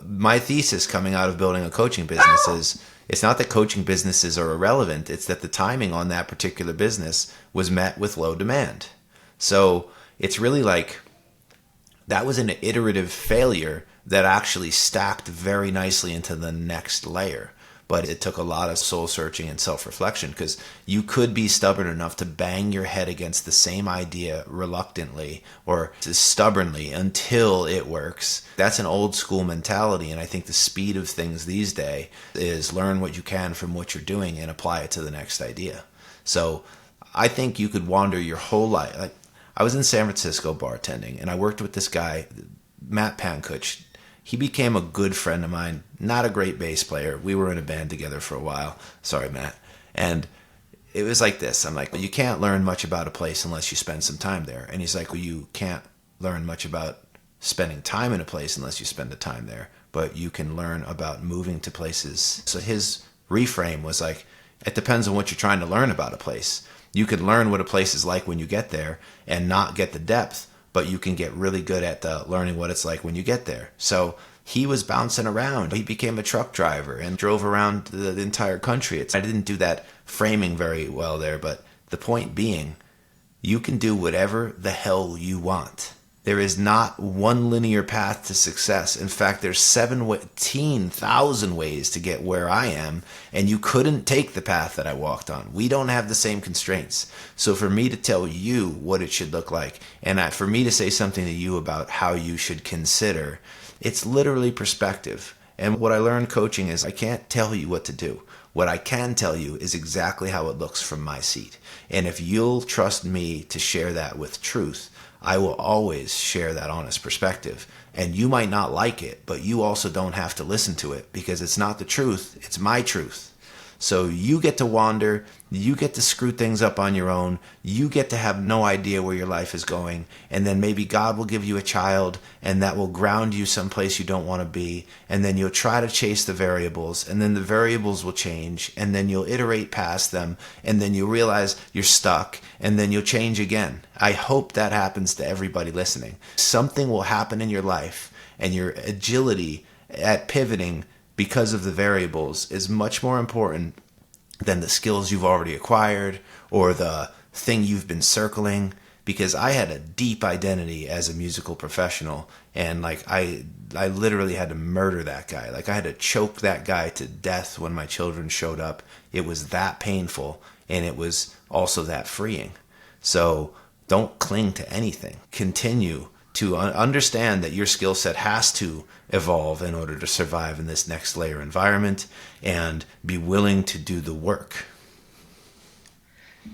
My thesis coming out of building a coaching business is it's not that coaching businesses are irrelevant. It's that the timing on that particular business was met with low demand. So it's really like that was an iterative failure that actually stacked very nicely into the next layer. But it took a lot of soul searching and self-reflection, because you could be stubborn enough to bang your head against the same idea reluctantly or stubbornly until it works. That's an old school mentality. And I think the speed of things these days is learn what you can from what you're doing and apply it to the next idea. So I think you could wander your whole life. Like, I was in San Francisco bartending, and I worked with this guy, Matt Pankuch. He became a good friend of mine, not a great bass player. We were in a band together for a while. Sorry, Matt. And it was like this. I'm like, well, you can't learn much about a place unless you spend some time there. And he's like, well, you can't learn much about spending time in a place unless you spend the time there. But you can learn about moving to places. So his reframe was like, it depends on what you're trying to learn about a place. You could learn what a place is like when you get there and not get the depth, but you can get really good at learning what it's like when you get there. So He was bouncing around. He became a truck driver and drove around the entire country. I didn't do that framing very well there, but the point being, you can do whatever the hell you want. There is not one linear path to success. In fact, there's 17,000 ways to get where I am, and you couldn't take the path that I walked on. We don't have the same constraints. So for me to tell you what it should look like, and for me to say something to you about how you should consider, it's literally perspective. And what I learned coaching is I can't tell you what to do. What I can tell you is exactly how it looks from my seat. And if you'll trust me to share that with truth, I will always share that honest perspective. And you might not like it, but you also don't have to listen to it because it's not the truth, it's my truth. So you get to wander, you get to screw things up on your own, you get to have no idea where your life is going, and then maybe God will give you a child, and that will ground you someplace you don't want to be, and then you'll try to chase the variables, and then the variables will change, and then you'll iterate past them, and then you'll realize you're stuck, and then you'll change again. I hope that happens to everybody listening. Something will happen in your life, and your agility at pivoting because of the variables is much more important than the skills you've already acquired or the thing you've been circling. Because I had a deep identity as a musical professional, and like I literally had to murder that guy. Like I had to choke that guy to death when my children showed up. It was that painful, and it was also that freeing. So don't cling to anything. Continue to understand that your skill set has to evolve in order to survive in this next layer environment, and be willing to do the work.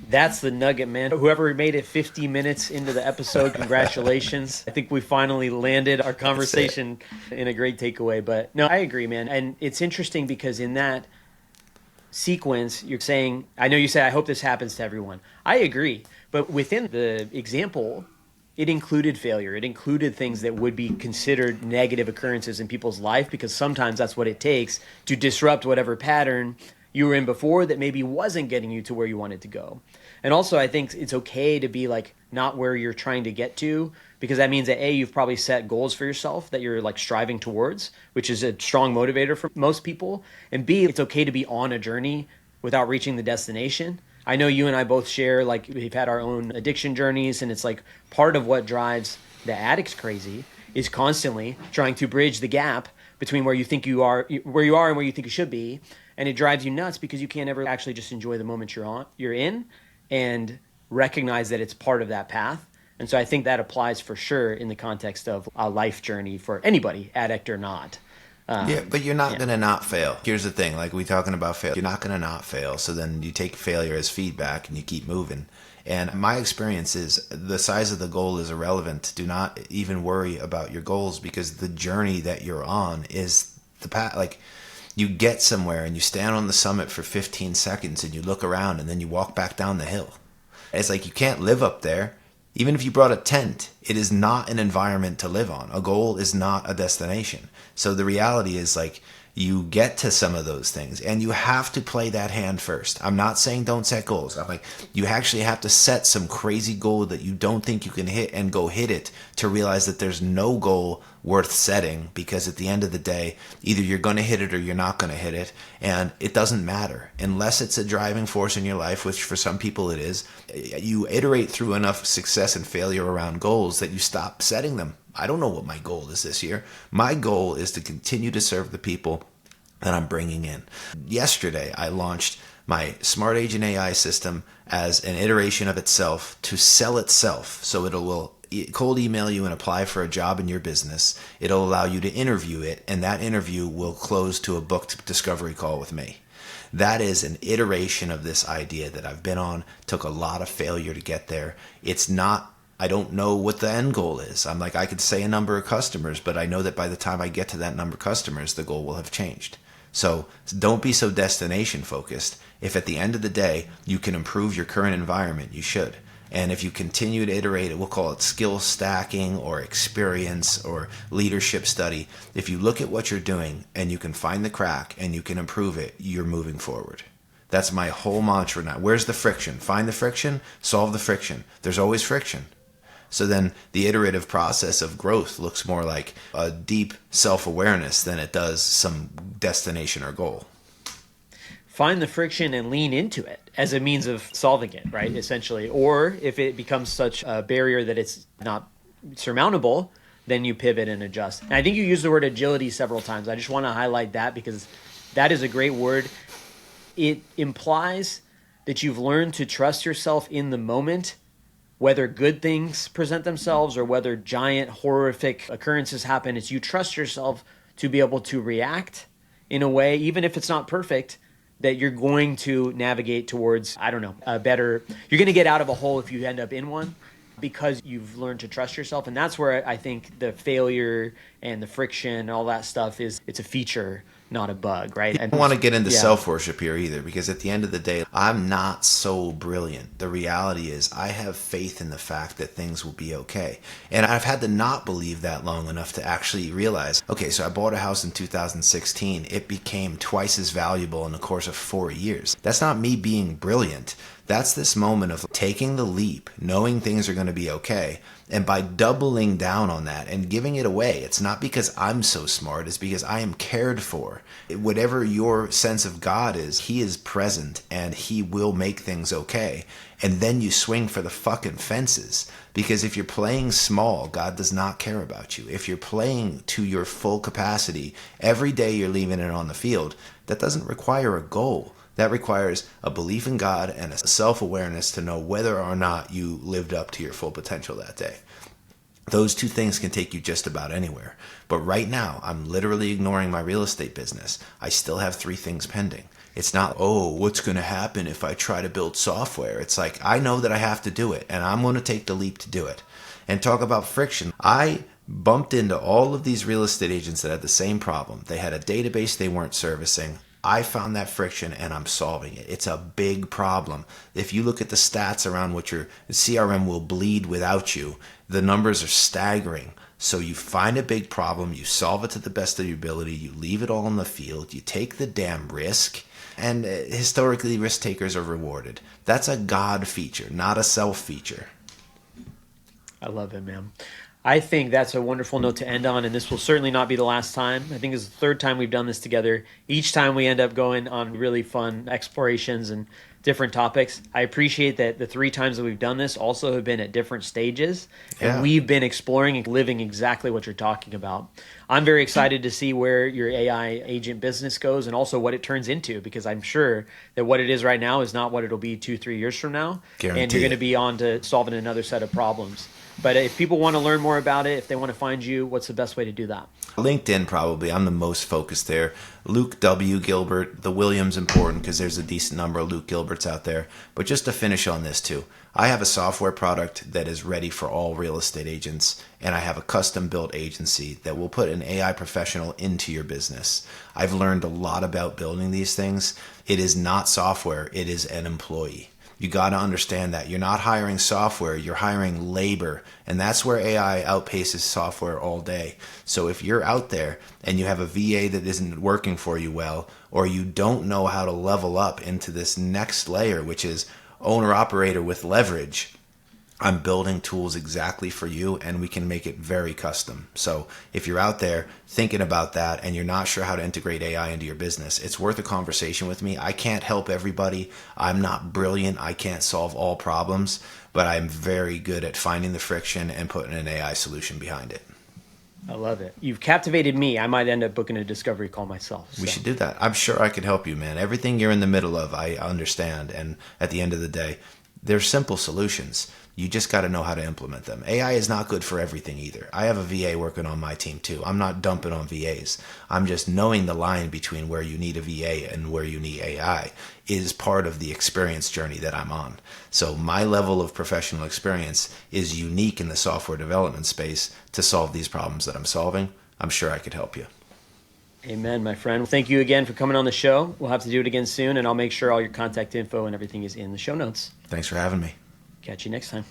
That's the nugget, man. Whoever made it 50 minutes into the episode, congratulations. I think we finally landed our conversation in a great takeaway. But no, I agree, man. And it's interesting because in that sequence, you're saying, I know you said, I hope this happens to everyone. I agree. But within the example, it included failure. It included things that would be considered negative occurrences in people's life, because sometimes that's what it takes to disrupt whatever pattern you were in before that maybe wasn't getting you to where you wanted to go. And also, I think it's okay to be like not where you're trying to get to, because that means that A, you've probably set goals for yourself that you're like striving towards, which is a strong motivator for most people. And B, it's okay to be on a journey without reaching the destination. I know you and I both share, like, we've had our own addiction journeys, and it's like part of what drives the addicts crazy is constantly trying to bridge the gap between where you think you are and where you think you should be. And it drives you nuts because you can't ever actually just enjoy the moment you're in and recognize that it's part of that path. And so I think that applies for sure in the context of a life journey for anybody, addict or not. Yeah, but you're not going to not fail. Here's the thing, like we talking about fail. You're not going to not fail. So then you take failure as feedback and you keep moving. And my experience is the size of the goal is irrelevant. Do not even worry about your goals, because the journey that you're on is the path. Like you get somewhere and you stand on the summit for 15 seconds and you look around and then you walk back down the hill. It's like you can't live up there. Even if you brought a tent, it is not an environment to live on. A goal is not a destination. So the reality is, like, you get to some of those things and you have to play that hand first. I'm not saying don't set goals. I'm like, you actually have to set some crazy goal that you don't think you can hit and go hit it to realize that there's no goal worth setting, because at the end of the day, either you're going to hit it or you're not going to hit it. And it doesn't matter unless it's a driving force in your life, which for some people it is. You iterate through enough success and failure around goals that you stop setting them. I don't know what my goal is this year. My goal is to continue to serve the people that I'm bringing in. Yesterday, I launched my Smart Agent AI system as an iteration of itself to sell itself. So it will cold email you and apply for a job in your business. It'll allow you to interview it, and that interview will close to a booked discovery call with me. That is an iteration of this idea that I've been on. Took a lot of failure to get there. It's not, I don't know what the end goal is. I'm like, I could say a number of customers, but I know that by the time I get to that number of customers, the goal will have changed. So don't be so destination focused. If at the end of the day, you can improve your current environment, you should. And if you continue to iterate, we'll call it skill stacking or experience or leadership study. If you look at what you're doing and you can find the crack and you can improve it, you're moving forward. That's my whole mantra now. Where's the friction? Find the friction, solve the friction. There's always friction. So then the iterative process of growth looks more like a deep self-awareness than it does some destination or goal. Find the friction and lean into it as a means of solving it, right? Essentially. Or if it becomes such a barrier that it's not surmountable, then you pivot and adjust. And I think you used the word agility several times. I just want to highlight that because that is a great word. It implies that you've learned to trust yourself in the moment, whether good things present themselves or whether giant horrific occurrences happen. It's you trust yourself to be able to react in a way, even if it's not perfect, that you're going to navigate towards, I don't know, a better, you're going to get out of a hole if you end up in one because you've learned to trust yourself. And that's where I think the failure and the friction and all that stuff it's a feature, not a bug, right? I don't want to get into self-worship here either, because at the end of the day, I'm not so brilliant. The reality is I have faith in the fact that things will be okay. And I've had to not believe that long enough to actually realize, okay, so I bought a house in 2016. It became twice as valuable in the course of 4 years. That's not me being brilliant. That's this moment of taking the leap, knowing things are going to be okay. And by doubling down on that and giving it away, it's not because I'm so smart, it's because I am cared for. Whatever your sense of God is, He is present and He will make things okay. And then you swing for the fucking fences. Because if you're playing small, God does not care about you. If you're playing to your full capacity, every day you're leaving it on the field, that doesn't require a goal. That requires a belief in God and a self-awareness to know whether or not you lived up to your full potential that day. Those two things can take you just about anywhere. But right now, I'm literally ignoring my real estate business. I still have 3 things pending. It's not, oh, what's going to happen if I try to build software? It's like, I know that I have to do it, and I'm going to take the leap to do it. And talk about friction. I bumped into all of these real estate agents that had the same problem. They had a database they weren't servicing. I found that friction and I'm solving it. It's a big problem. If you look at the stats around what your CRM will bleed without you, the numbers are staggering. So you find a big problem, you solve it to the best of your ability, you leave it all in the field, you take the damn risk, and historically risk takers are rewarded. That's a God feature, not a self feature. I love it, man. I think that's a wonderful note to end on, and this will certainly not be the last time. I think it's the 3rd time we've done this together. Each time we end up going on really fun explorations and different topics. I appreciate that the 3 times that we've done this also have been at different stages, and we've been exploring and living exactly what you're talking about. I'm very excited to see where your AI agent business goes and also what it turns into, because I'm sure that what it is right now is not what it'll be 2-3 years from now. Guarantee and you're going to be on to solving another set of problems. But if people want to learn more about it, if they want to find you, what's the best way to do that? LinkedIn, probably. I'm the most focused there. Luke W. Gilbert. The William's important because there's a decent number of Luke Gilberts out there. But just to finish on this too, I have a software product that is ready for all real estate agents, and I have a custom-built agency that will put an AI professional into your business. I've learned a lot about building these things. It is not software. It is an employee. You got to understand that. You're not hiring software, you're hiring labor. And that's where AI outpaces software all day. So if you're out there and you have a VA that isn't working for you well, or you don't know how to level up into this next layer, which is owner-operator with leverage, I'm building tools exactly for you, and we can make it very custom. So if you're out there thinking about that and you're not sure how to integrate AI into your business, it's worth a conversation with me. I can't help everybody. I'm not brilliant. I can't solve all problems, but I'm very good at finding the friction and putting an AI solution behind it. I love it. You've captivated me. I might end up booking a discovery call myself. We should do that. I'm sure I could help you, man. Everything you're in the middle of, I understand. And at the end of the day, they're simple solutions. You just got to know how to implement them. AI is not good for everything either. I have a VA working on my team too. I'm not dumping on VAs. I'm just knowing the line between where you need a VA and where you need AI is part of the experience journey that I'm on. So my level of professional experience is unique in the software development space to solve these problems that I'm solving. I'm sure I could help you. Amen, my friend. Thank you again for coming on the show. We'll have to do it again soon, and I'll make sure all your contact info and everything is in the show notes. Thanks for having me. Catch you next time.